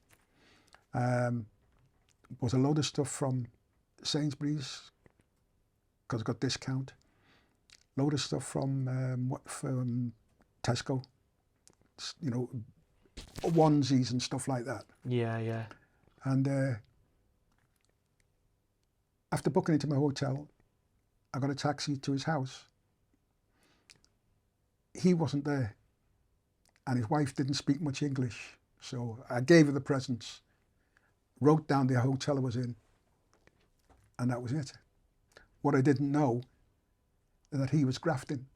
Bought a load of stuff from Sainsbury's because I got discount. Load of stuff from Tesco, onesies and stuff like that. Yeah, yeah. And after booking into my hotel, I got a taxi to his house. He wasn't there, and his wife didn't speak much English, so I gave her the presents, wrote down the hotel I was in, and that was it. What I didn't know is that he was grafting.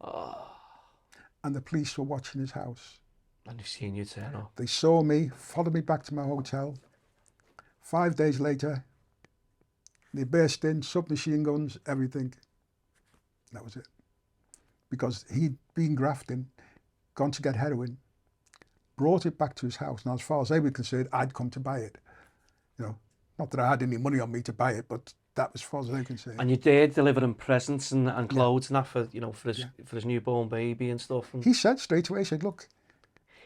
Oh. And the police were watching his house. And they've seen you turn up. They saw me, followed me back to my hotel. 5 days later, they burst in, submachine guns, everything. That was it. Because he'd been grafting, gone to get heroin, brought it back to his house. Now, as far as they were concerned, I'd come to buy it. Not that I had any money on me to buy it, but that was as far as they were concerned. And you did deliver him presents and clothes and that for his newborn baby and stuff. And he said straight away, he said, look,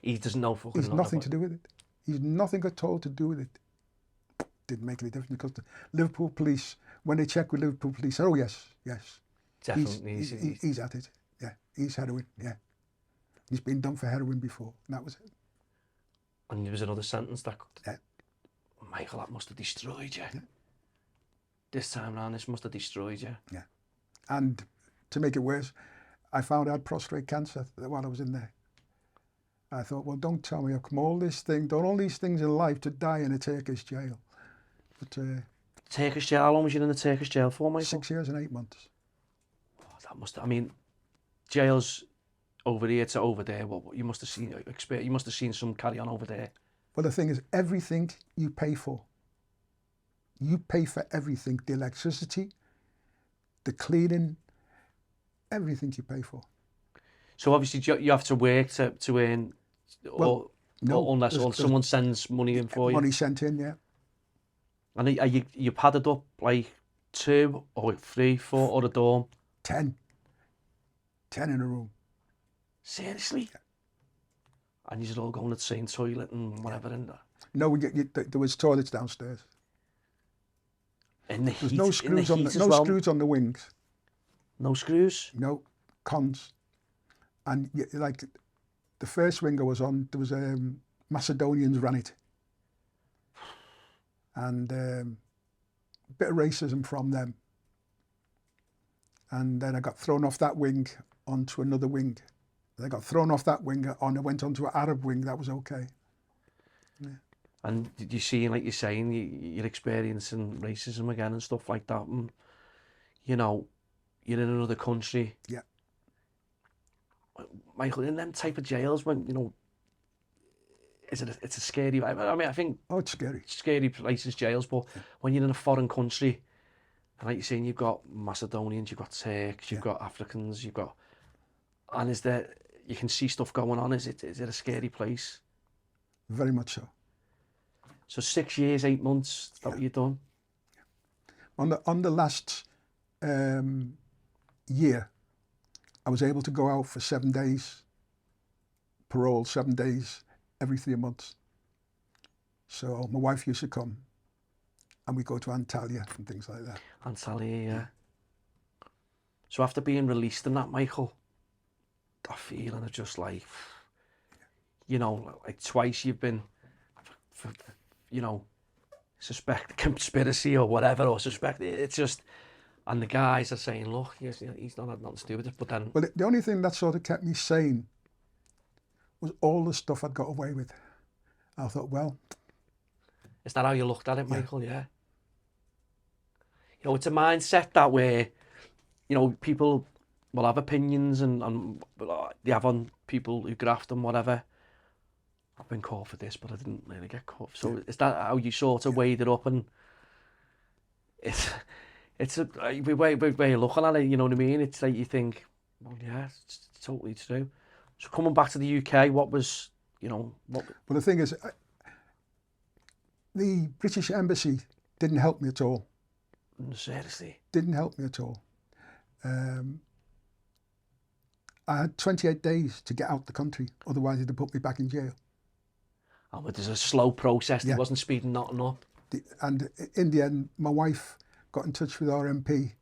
he doesn't know fucking he's nothing to do with it. He's nothing at all to do with it. Didn't make any difference because the Liverpool police, when they checked with Liverpool police, said, oh yes. Definitely. He's at it. Yeah, he's heroin. Yeah. He's been done for heroin before. And that was it. And there was another sentence that... Yeah. Michael, that must have destroyed you. Yeah. This time round, this must have destroyed you. Yeah. And to make it worse, I found I had prostate cancer while I was in there. I thought, well, don't tell me I've come all these things in life to die in a Turkish jail. But Turkish jail, how long was you in the Turkish jail for, Michael? 6 years and 8 months. Oh, that must, I mean, jails over here to over there, you must have seen some carry on over there. Well, the thing is, everything you pay for You pay for everything, the electricity, the cleaning, everything you pay for. So obviously you have to work to earn, Well, no, or unless there's someone sends money in for you. money sent in, yeah. And are you padded up like 2 or 3, 4 or a dorm? 10 in a room. Seriously? And you're all going to the same toilet and whatever in there. No, there was toilets downstairs. In the There's heat, no in the screws on heat the as well. screws on the wings. No screws? No cons. And like the first wing I was on, there was Macedonians ran it, and a bit of racism from them. And then I got thrown off that wing onto another wing. I got thrown off that wing on. I went onto an Arab wing. That was okay. Yeah. And did you see, like you're saying, you're experiencing racism again and stuff like that, and you know, you're in another country. Yeah. Michael, in them type of jails, when it's a scary. I mean, I think. Oh, it's scary. Scary places, jails, but when you're in a foreign country, and like you're saying, you've got Macedonians, you've got Turks, you've got Africans, and you can see stuff going on. Is it a scary place? Very much so. So 6 years, 8 months, is that what you've done? On the last year, I was able to go out for 7 days, parole, 7 days, every 3 months. So my wife used to come, and we go to Antalya and things like that. Antalya, yeah. So after being released in that, Michael, that feeling of just like, like twice you've been, suspect conspiracy or whatever, or suspect, it's just, and the guys are saying, look, he's not had nothing to do with it, but then... Well, the only thing that sort of kept me sane was all the stuff I'd got away with. I thought, well... Is that how you looked at it, Michael? Yeah. It's a mindset that way, people will have opinions and they have on people who graft and whatever. I've been caught for this, but I didn't really get caught. So is that how you sort of weighed it up? And it's a way you're looking at it, you know what I mean? It's like you think, well, yeah, it's totally true. So coming back to the UK, what was, what... Well, the thing is, the British Embassy didn't help me at all. Seriously? Didn't help me at all. I had 28 days to get out the country, otherwise they'd have put me back in jail. Oh, but there's a slow process. Yeah. They wasn't speeding nothing up. And in the end, my wife got in touch with our MP,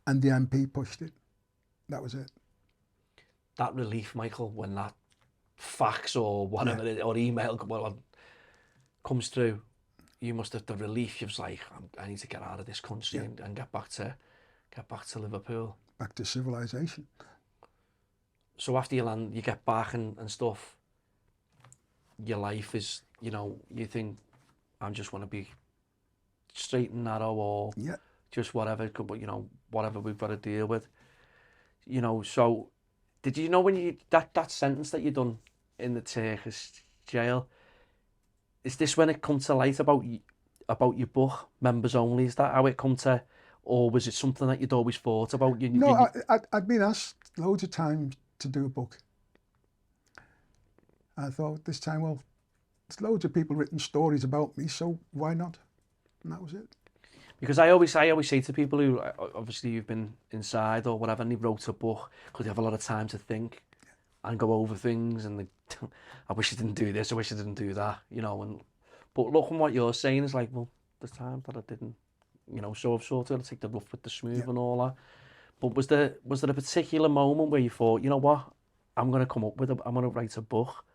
and the MP pushed it. That was it. That relief, Michael, when that fax or whatever or email comes through, you must have the relief. You was like, I need to get out of this country and get back to Liverpool. Back to civilization. So after you land, you get back and stuff. Your life is, you think, I'm just want to be straight and narrow, or just whatever, whatever we've got to deal with. So did you know when you that sentence that you done in the Turkish jail? Is this when it come to light about your book, Members Only? Is that how it come to, or was it something that you'd always thought about? No, I'd been asked loads of times to do a book. I thought this time, well, there's loads of people written stories about me, so why not? And that was it. Because I always say to people who, obviously you've been inside or whatever, and they wrote a book because they have a lot of time to think and go over things, and I wish I didn't do this, I wish I didn't do that, but looking what you're saying is like, well, there's times that I didn't, so I've sort of take the rough with the smooth and all that. But was there a particular moment where you thought, you know what, I'm going to write a book,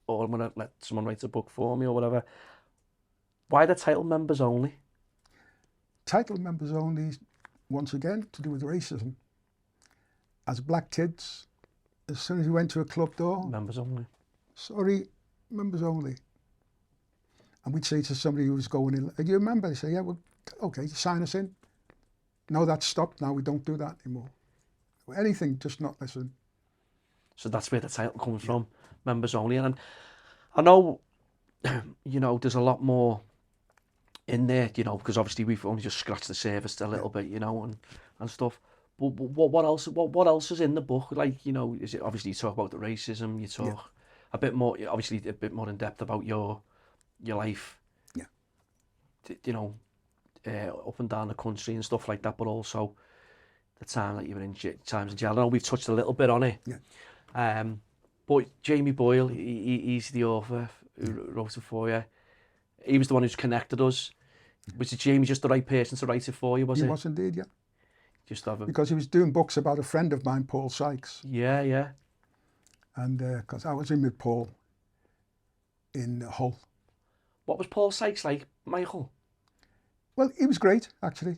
or I'm going to let someone write a book for me or whatever? Why the title Members Only? Title Members Only, once again, to do with racism. As black kids, as soon as we went to a club door... Members Only. Sorry, Members Only. And we'd say to somebody who was going in, do you remember? They say, yeah, well, okay, sign us in. No, that's stopped now, we don't do that anymore. Anything, just not listen. So that's where the title comes from, Members Only. And I know, there's a lot more in there, you know, because obviously we've only just scratched the surface a little bit, you know, and stuff. But what else? What else is in the book? Like, you know, is it obviously you talk about the racism, you talk a bit more, obviously a bit more in depth about your life, Yeah. You know, up and down the country and stuff like that, but also the time that you were in times in jail. I know we've touched a little bit on it. Yeah. But Jamie Boyle, he's the author who wrote it for you. He was the one who's connected us. Was it Jamie just the right person to write it for you, was He it? was indeed, yeah. Just have a... Because he was doing books about a friend of mine, Paul Sykes. Yeah, yeah. And because I was in with Paul in Hull. What was Paul Sykes like, Michael? Well, he was great, actually.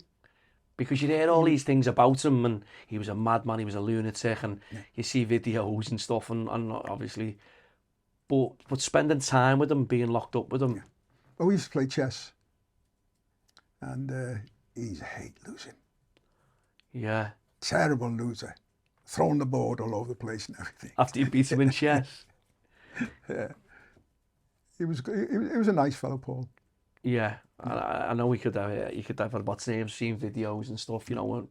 Because you hear all these things about him, and he was a madman, he was a lunatic, and you see videos and stuff, and obviously, but spending time with him, being locked up with him. Yeah. Well, we used to play chess, and he's a hate losing. Yeah. Terrible loser, throwing the board all over the place and everything. After you beat him in chess. Yeah. He was a nice fellow, Paul. Yeah, I know you could have about seen videos and stuff, you know,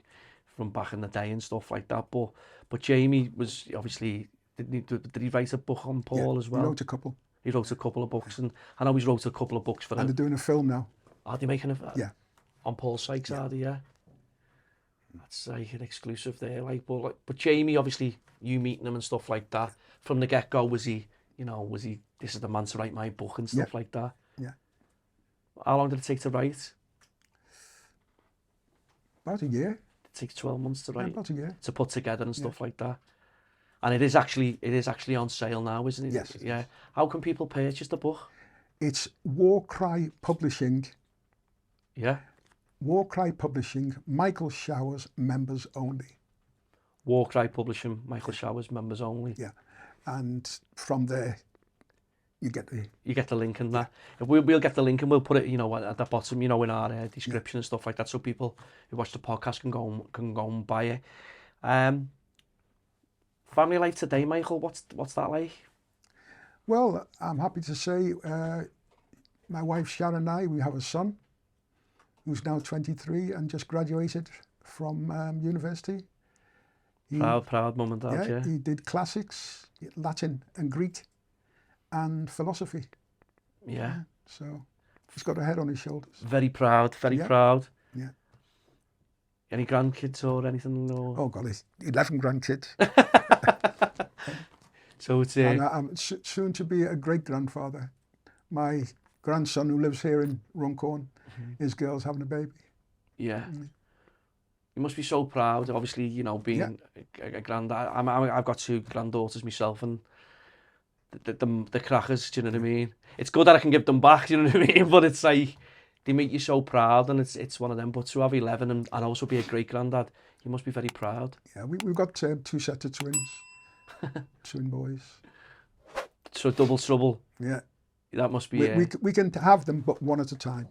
from back in the day and stuff like that. But Jamie was obviously did he write a book on Paul as well? He wrote a couple. He wrote a couple of books, and I know he's wrote a couple of books for him. And they're doing a film now. Are they making a Yeah. on Paul Sykes? Yeah. Are they? Yeah. That's like an exclusive there, like. But Jamie, obviously, you meeting him and stuff like that from the get go, was he? You know, was he? This is the man to write my book and stuff like that. Yeah. How long did it take to write? About a year. It takes 12 months to write. Yeah, about a year. To put together and stuff like that. And it is actually on sale now, isn't it? Yes. Yeah. How can people purchase the book? It's War Cry Publishing. Yeah. War Cry Publishing, Michael Showers, members only. War Cry Publishing, Michael Showers, members only. Yeah. And from there, you get the link in that. We'll get the link and we'll put it, you know, at the bottom, you know, in our description and stuff like that, so people who watch the podcast can go and buy it. Family life today, Michael, what's that like? Well, I'm happy to say my wife Sharon and I, we have a son who's now 23 and just graduated from university. Proud mum and dad, yeah. He did classics, Latin and Greek, and philosophy. Yeah. So he's got a head on his shoulders. Very proud, very proud. Yeah. Any grandkids or anything? Or... Oh God, he's 11 grandkids. So it's and I'm soon to be a great grandfather. My grandson who lives here in Runcorn, his girl's having a baby. Yeah. You must be so proud, obviously, you know, being a granddad. I've got 2 granddaughters myself, and the crackers, do you know what I mean? It's good that I can give them back, do you know what I mean? But it's like, they make you so proud, and it's one of them. But to have 11 and also be a great granddad, you must be very proud. Yeah, we've got 2 sets of twins, twin boys. So double trouble. Yeah. That must be... We can have them, but one at a time.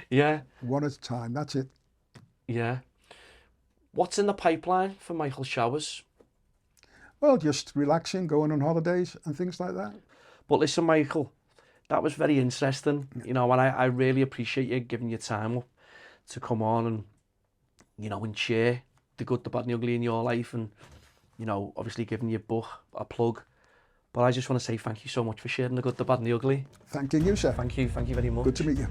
Yeah. One at a time, that's it. Yeah. What's in the pipeline for Michael Showers? Well, just relaxing, going on holidays and things like that. But listen, Michael, that was very interesting, you know, and I really appreciate you giving your time up to come on and, you know, and share the good, the bad and the ugly in your life, and, you know, obviously giving your book a plug. But I just want to say thank you so much for sharing the good, the bad and the ugly. Thanking you, sir. Thank you very much. Good to meet you.